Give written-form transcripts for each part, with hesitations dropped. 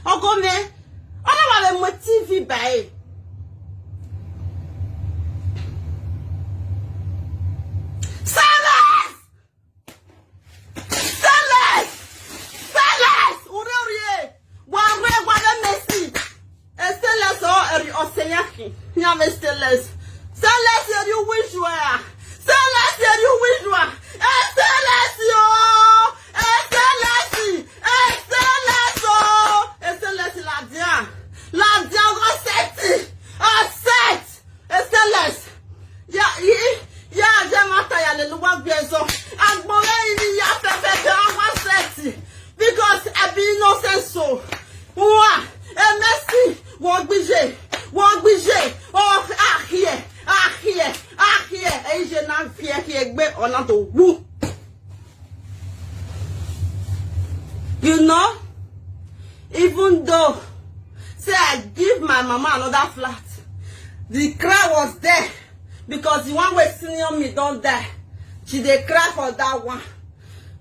Ogome. On a motive by. Stainless. Stainless, you wish you are. Stainless, you wish you are. Stainless, yo. Stainless, stainless, la dia, go set. Set. Stainless. Yeah, Jamata, ya le luwa biezo. Agbore ini ya pepe awa set. Because I be innocent so. Wa, merci. Wọ́n gbíṣẹ́ àkíyẹ̀ ẹ̀yìn ṣe náà fi ẹ̀kí ẹgbẹ́ ọ̀nà tó wú. You know, even though say I give my mama another flat, the cry was there because the one wey senior me don die. She dey cry for that one.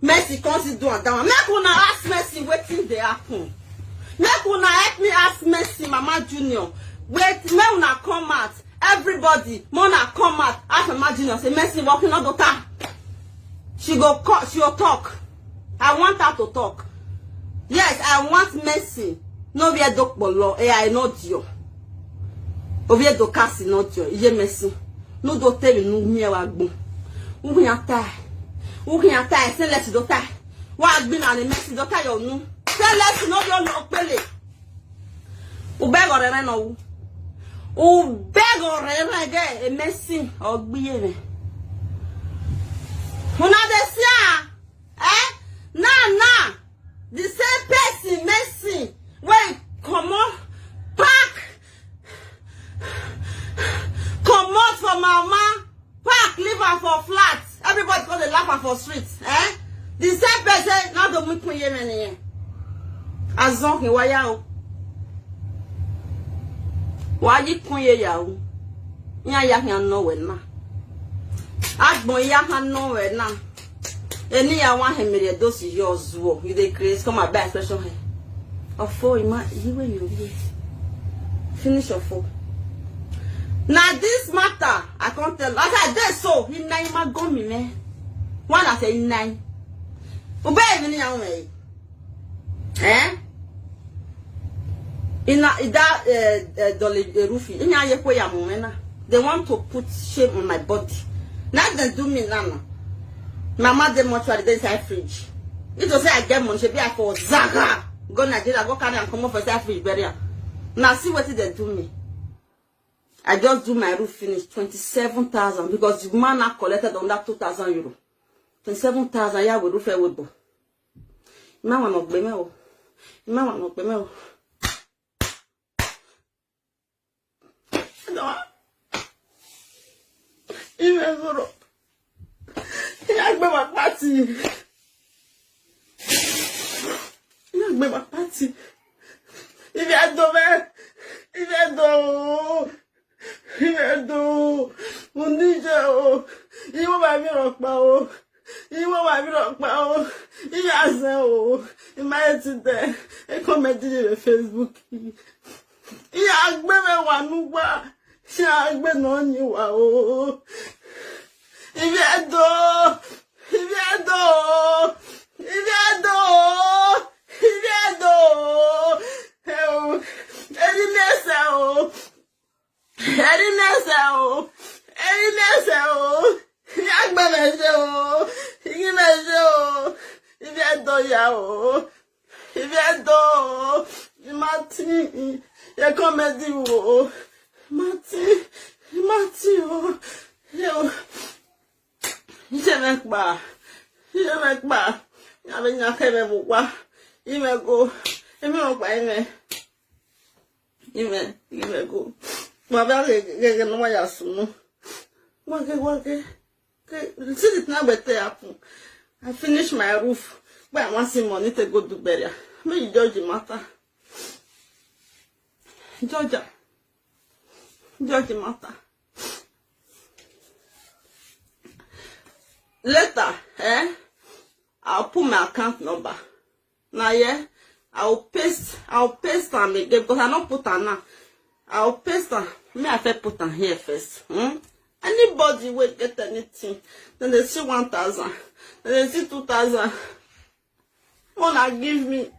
Mercy come sit do on that one. Make una ask Mercy wetin dey happen. Make una help me ask Mercy Mama Junior. Wait, may una come out. Everybody, Mona come out. Ask Mama Junior, say Mercy walking on daughter. She go talk. I want her to talk. Yes, I want Mercy. No be a dog bolo. I not you. Obi do kasi not you. Iye Mercy. No do tell you no me wagbo. Uhi ata. Say let's daughter. Wa gbin na Mercy daughter yo nu. Say let's no yo no pele. Ube go re no. Ube go re ge e Mercy ogbiye re. Una de sia. Nah. The same person Mercy. Wait, come on. Come out for mama. Park, leave her for flat. Everybody go to laugh her for streets. The same person now the me kun ye Azon ki waya o. Waji kun ye ya o. Nya ya han no we na. Agbon ya han no we na. Eni ya wan hemere those yours wo. You dey craze come my back expression here. Ofo ima you wey you be. Finish your phone. Now this matter, I can't tell. Like I did so, he nine my gummy man. One I say nine. Obey me young way. In that dolly roofie, in a year momena. They want to put shame on my body. Now they do me nana. Mama them much for the inside fridge. It was say I get money, she be for Zaga. Go Nigeria, go carry and come up for side fridge burial. Now see what they do me. I just do my roof finish 27,000 because the man I collected on that 2,000 euro. 27,000 yeah we roof away bo. Man want not be me o. Man want not be me o. No. Even so. I gbe my party. I gbe my party. If I do me, if I do. Edo, Mundija, oh, you want me rock power. You want me rock power. You are so, you might today. I commented on Facebook. You are better one who are. She has been on you. Oh, if you do, I finished my roof, but I want some money to go to burial. May you judge the matter. Judge the matter. Later, I'll put my account number. Now, yeah, I'll paste them again because I don't put her now. I'll paste her. Me, I first put her here first. Anybody will get anything. Then they see 1,000. Then they see 2,000. Wanna give me?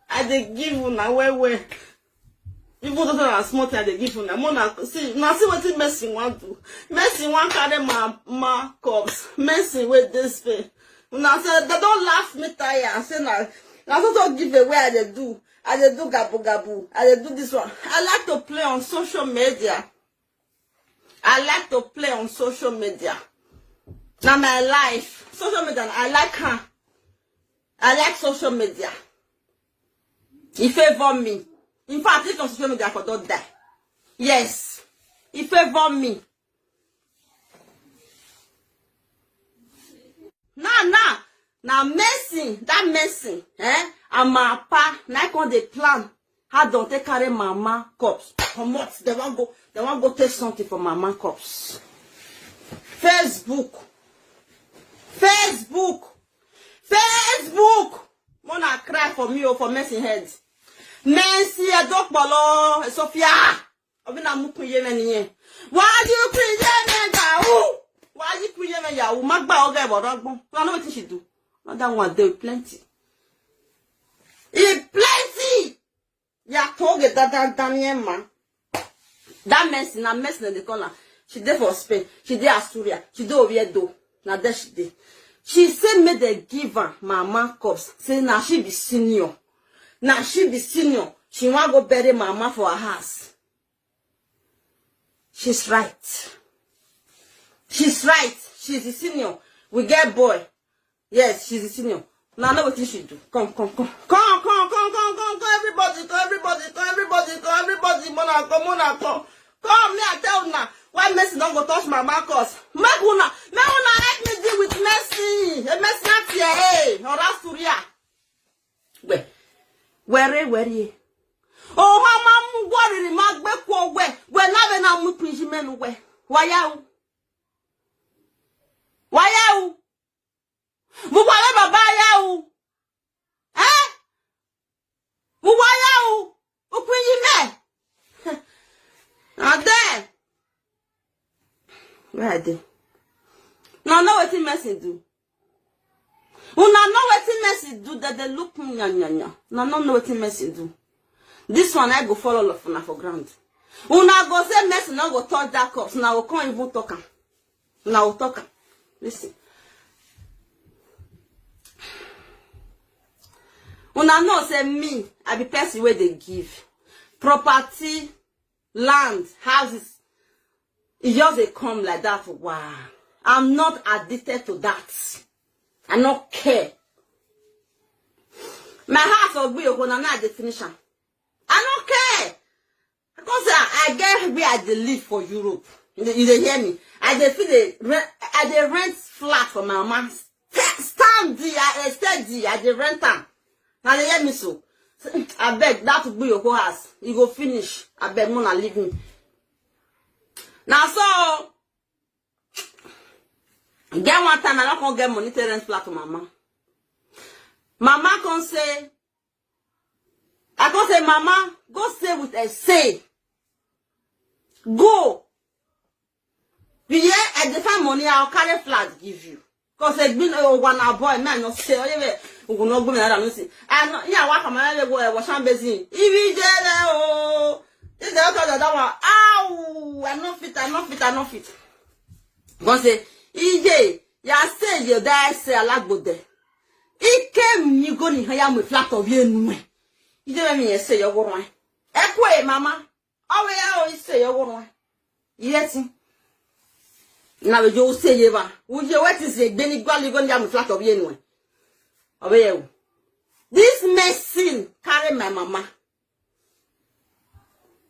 I they give you now where. Even though I'm small, I they give you now. Mona see now see what Messi want to. Messi want carry my cups. Messi with this way. Now say they don't laugh me tire. I say now don't give away. I they do gabu. I they do this one. I like to play on social media. Now my life, social media. I like her. I like social media. He favor me. In fact, if on social media, I could not die. Yes. He favor me. Now, Messi, and my pa, now on the plan, how don't they carry mama cups? Come on, they want go take something for mama cups. Facebook. Wanna cry for me or for Messi head. Messi, a dog balo, Sophia. Obina muku yemen. Why do you create me? Why you create me? Ya, Magba or Gabo. I know what she do. Not that one, there plenty. Plenty. Ya told it that Daniel man. That Messi, na Messi in the corner. She did for Spain. She did Asturia. She did Oviedo. Now that she did. She said me the giver mama cups. Say now she be senior. She want go bury mama for her house. She's right. She's the senior. We get boy. Yes, she's the senior. Now know what you should do. Come. Everybody. Monaco. Come, me I tell you now. Why Messi don't go touch my Marcos? Me wanna help me deal with Messi. Messi not here, hey. Or Asturia. Where? Oh, how mama worry mag be ko where? Where na mu pinjimen where? Why you? Mu wale baba ya. Mu waya. U pinjime. Now there. Where are they? Now know what Messi do. Una know what Messi do that they look nya. Now know what Messi do. This one I go follow love for ground. Una go say Messi now go touch that cups. Now we can't even talk am. Now we talk am. Listen. Una know say me, I be person where they give property, land, houses. It just they come like that. Wow. I'm not addicted to that. I don't care. My house will be when I'm not the finisher. I don't care. Because I get where I live for Europe. You hear me? I rent flat for my mama. Stand there, I stay there, I rent them. Now they hear me so. I beg that will be your whole house. You go finish. I beg Mona leave me. Now so get one time I not gonna get money to rent flat to mama. Mama can say, I can say, Mama, go stay with a say. Go. Yeah, I define money, I'll carry flat give you. Cause it's been one boy, man, not say, we will not go in. I know, yeah, what am I go wash and basin? If you this that one, ow, I'm not fit. Because say, EJ, ya say you die, say a lot good there. It came, you go in here with flat of you. You don't mean say you're going. Equa, Mama. Oh, we always say you're going. Yes. Now you say you are. Would you what is it? Then you go down with flat of you anyway. Oh, this machine carry my mama.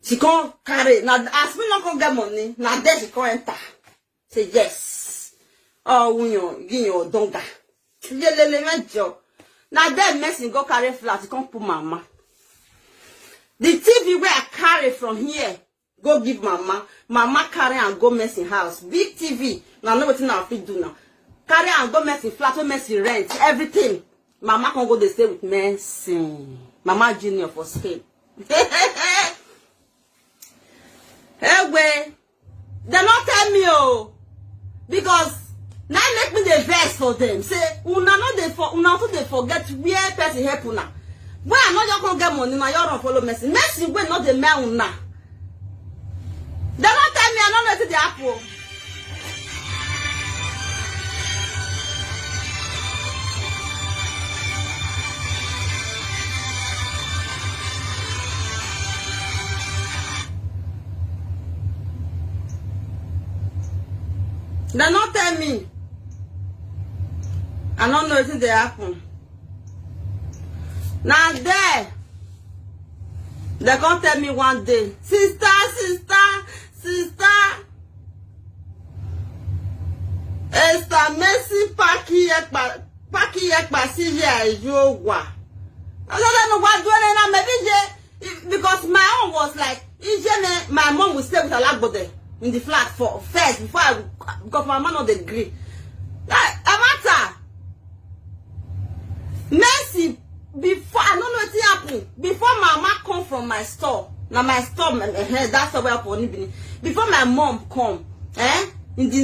She can't carry. Now, as me not get money, now there she can't enter. Say yes. Oh, you don't die. Now that messing go carry flat, you can't put mama. The TV where I carry from here, go give mama. Mama carry and go mess in house. Big TV. Now know what I fit do now. Carry and go mess in flat, mess in rent, everything. Mama can go to stay with messing. Mama Junior for Spain. Anyway, they not tell me because now make me the verse for them. Say una they forget where person help una. When I know you can get money, now you don't follow Mercy. Mercy when not the man una. They not tell me I don't know to the apple. They not tell me. I don't know if they happen. Now there, they gonna tell me one day, sister. Esta Mercy paki yekpa si ye yo wa. I don't know what doing now. Maybe because my own was like, my mom will stay with a lagbode in the flat for first before I got my man on the degree. Like a matter. Mercy before I don't know what happened. Before mama come from my store. Now my store that's the way I put it. Before my mom come, in the